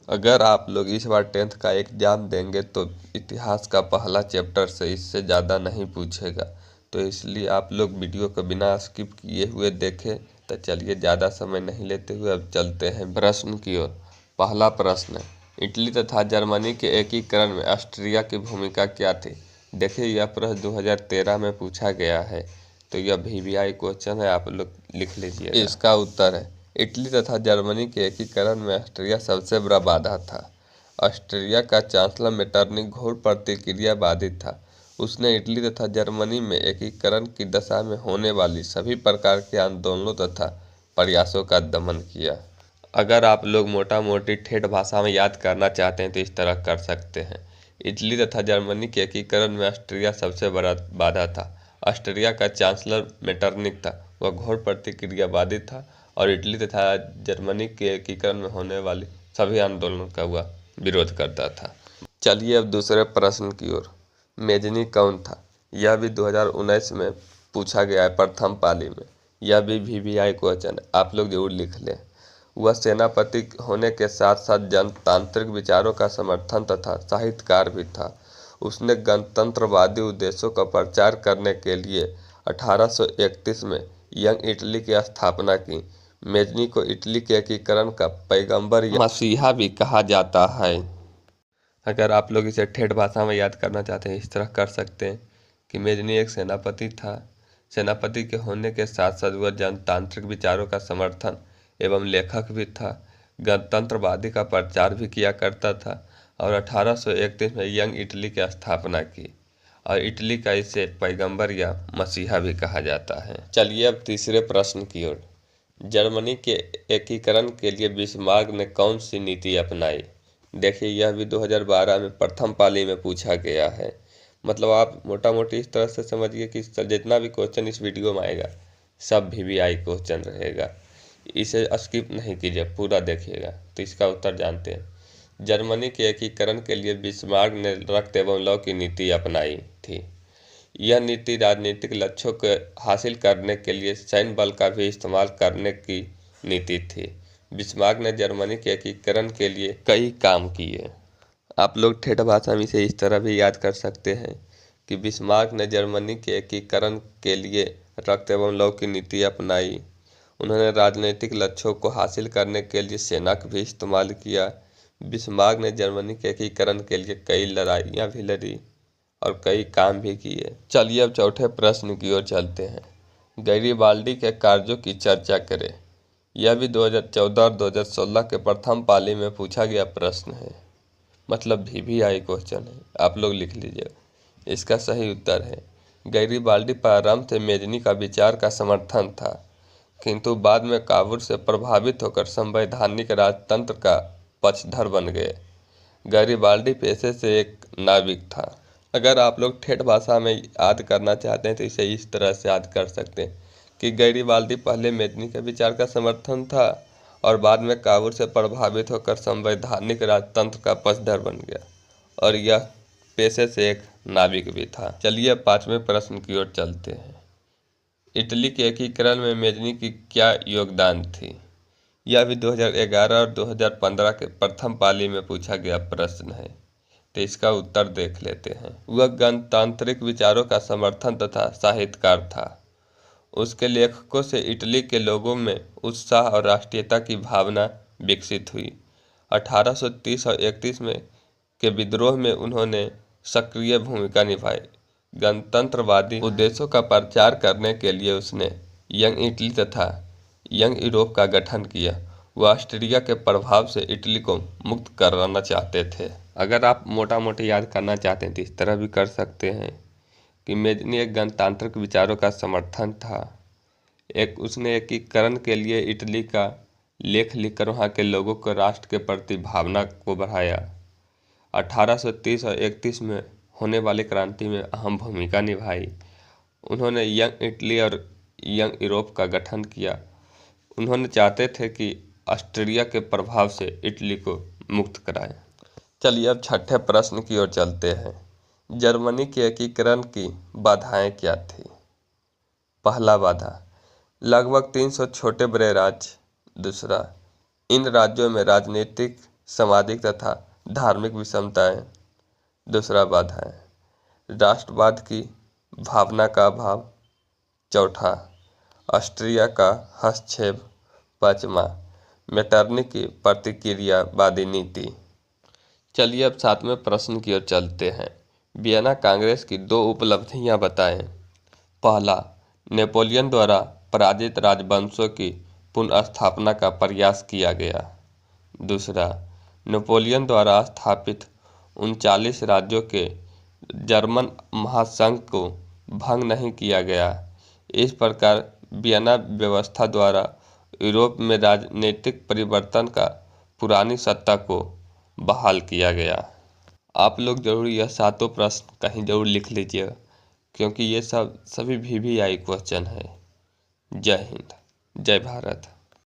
अगर आप लोग इस बार 10th का एग्ज़ाम देंगे तो इतिहास का पहला चैप्टर से इससे ज़्यादा नहीं पूछेगा, तो इसलिए आप लोग वीडियो को बिना स्किप किए हुए देखें। तो चलिए ज़्यादा समय नहीं लेते हुए अब चलते हैं प्रश्न की ओर। पहला प्रश्न, इटली तथा जर्मनी के एकीकरण में ऑस्ट्रिया की भूमिका क्या थी? देखिए, यह प्रश्न 2013 में पूछा गया है, तो यह VVI क्वेश्चन है, आप लोग लिख लीजिए। इसका उत्तर है, इटली तथा जर्मनी के एकीकरण में ऑस्ट्रिया सबसे बड़ा बाधा था। ऑस्ट्रिया का चांसलर मेटरनिख घोर प्रतिक्रियावादी था। उसने इटली तथा जर्मनी में एकीकरण की दशा में होने वाली सभी प्रकार के आंदोलनों तथा प्रयासों का दमन किया। अगर आप लोग मोटा मोटी ठेठ भाषा में याद करना चाहते हैं तो इस तरह कर सकते हैं। इटली तथा जर्मनी के एकीकरण में ऑस्ट्रिया सबसे बड़ा बाधा था। ऑस्ट्रिया का चांसलर मेटरनिख था, वह घोर प्रतिक्रियावादी था और इटली तथा जर्मनी के एकीकरण में होने वाली सभी आंदोलनों का वह विरोध करता था। चलिए अब दूसरे प्रश्न की ओर। मेजनी कौन था? यह भी 2019 में पूछा गया है प्रथम पाली में। यह भी VVI क्वेश्चन है, आप लोग जरूर लिख लें। वह सेनापति होने के साथ साथ जनतांत्रिक विचारों का समर्थन तथा साहित्यकार भी था। उसने गणतंत्रवादी उद्देश्यों का प्रचार करने के लिए 1831 में यंग इटली की स्थापना की। मेजनी को इटली के एकीकरण का पैगंबर या मसीहा भी कहा जाता है। अगर आप लोग इसे ठेठ भाषा में याद करना चाहते हैं इस तरह कर सकते हैं कि मेजनी एक सेनापति था। सेनापति के होने के साथ साथ वह जनतांत्रिक विचारों का समर्थन एवं लेखक भी था। गणतंत्रवादी का प्रचार भी किया करता था और 1831 में यंग इटली की स्थापना की और इटली का इसे पैगंबर या मसीहा भी कहा जाता है। चलिए अब तीसरे प्रश्न की ओर। जर्मनी के एकीकरण के लिए बिस्मार्क ने कौन सी नीति अपनाई? देखिए, यह भी 2012 में प्रथम पाली में पूछा गया है। मतलब आप मोटा मोटी इस तरह से समझिए कि जितना भी क्वेश्चन इस वीडियो में आएगा सब VVI क्वेश्चन रहेगा, इसे स्किप नहीं कीजिए, पूरा देखिएगा। तो इसका उत्तर जानते हैं। जर्मनी के एकीकरण के लिए बिस्मार्क ने रक्त एवं लौ की नीति अपनाई थी। यह नीति राजनीतिक लक्ष्यों को हासिल करने के लिए सैन्य बल का भी इस्तेमाल करने की नीति थी। बिस्मार्क ने जर्मनी के एकीकरण के लिए कई काम किए। आप लोग ठेठ भाषा में इसे इस तरह भी याद कर सकते हैं कि बिस्मार्क ने जर्मनी के एकीकरण के लिए रक्त एवं लौ की नीति अपनाई। उन्होंने राजनीतिक लक्ष्यों को हासिल करने के लिए सेना का भी इस्तेमाल किया। बिस्मार्क ने जर्मनी के एकीकरण के लिए कई लड़ाइयाँ भी लड़ी और कई काम भी किए। चलिए अब चौथे प्रश्न की ओर चलते हैं। गैरिबाल्डी के कार्यों की चर्चा करें। यह भी 2014 और 2016 के प्रथम पाली में पूछा गया प्रश्न है, मतलब VVI क्वेश्चन है, आप लोग लिख लीजिएगा। इसका सही उत्तर है, गैरिबाल्डी प्रारंभ से मेजनी का विचार का समर्थन था, किंतु बाद में काबुल से प्रभावित होकर संवैधानिक राजतंत्र का पक्षधर बन गए। गैरिबाल्डी पेशे से एक नाविक था। अगर आप लोग ठेठ भाषा में याद करना चाहते हैं तो इसे इस तरह से याद कर सकते हैं कि गैरिबाल्डी पहले मेजनी के विचार का समर्थन था और बाद में काबुल से प्रभावित होकर संवैधानिक राजतंत्र का पक्षधर बन गया और यह पेशे से एक नाविक भी था। चलिए पांचवें प्रश्न की ओर चलते हैं। इटली के एकीकरण में मेजनी की क्या योगदान थी? यह भी 2011 और 2015 के प्रथम पाली में पूछा गया प्रश्न है, तो इसका उत्तर देख लेते हैं। वह गणतांत्रिक विचारों का समर्थन तथा साहित्यकार था। उसके लेखकों से इटली के लोगों में उत्साह और राष्ट्रीयता की भावना विकसित हुई। 1830 और 31 में के विद्रोह में उन्होंने सक्रिय भूमिका निभाई। गणतंत्रवादी उद्देश्यों का प्रचार करने के लिए उसने यंग इटली तथा यंग यूरोप का गठन किया। वह ऑस्ट्रिया के प्रभाव से इटली को मुक्त कराना चाहते थे। अगर आप मोटा मोटी याद करना चाहते हैं तो इस तरह भी कर सकते हैं कि मेजनी एक गणतांत्रिक विचारों का समर्थन था। उसने एकीकरण के लिए इटली का लेख लिखकर वहाँ के लोगों को राष्ट्र के प्रति भावना को बढ़ाया। 1830 और 31 में होने वाली क्रांति में अहम भूमिका निभाई। उन्होंने यंग इटली और यंग यूरोप का गठन किया। उन्होंने चाहते थे कि ऑस्ट्रिया के प्रभाव से इटली को मुक्त कराएं। चलिए अब छठे प्रश्न की ओर चलते हैं। जर्मनी के एकीकरण की बाधाएं क्या थी? पहला बाधा, लगभग 300 छोटे बड़े राज्य। दूसरा, इन राज्यों में राजनीतिक सामाजिक तथा धार्मिक विषमताएं। दूसरा बाधा है राष्ट्रवाद की भावना का अभाव। चौथा, ऑस्ट्रिया का हस्तक्षेप। पांचवा, मेटरनी की प्रतिक्रियावादी नीति। चलिए अब 7वें प्रश्न की ओर चलते हैं। वियना कांग्रेस की 2 उपलब्धियां बताएं। पहला, नेपोलियन द्वारा पराजित राजवंशों की पुनर्स्थापना का प्रयास किया गया। दूसरा, नेपोलियन द्वारा स्थापित 39 राज्यों के जर्मन महासंघ को भंग नहीं किया गया। इस प्रकार वियना व्यवस्था द्वारा यूरोप में राजनीतिक परिवर्तन का पुरानी सत्ता को बहाल किया गया। आप लोग जरूर यह 7 प्रश्न कहीं जरूर लिख लीजिएगा, क्योंकि ये सब सभी VVI क्वेश्चन है। जय हिंद, जय भारत।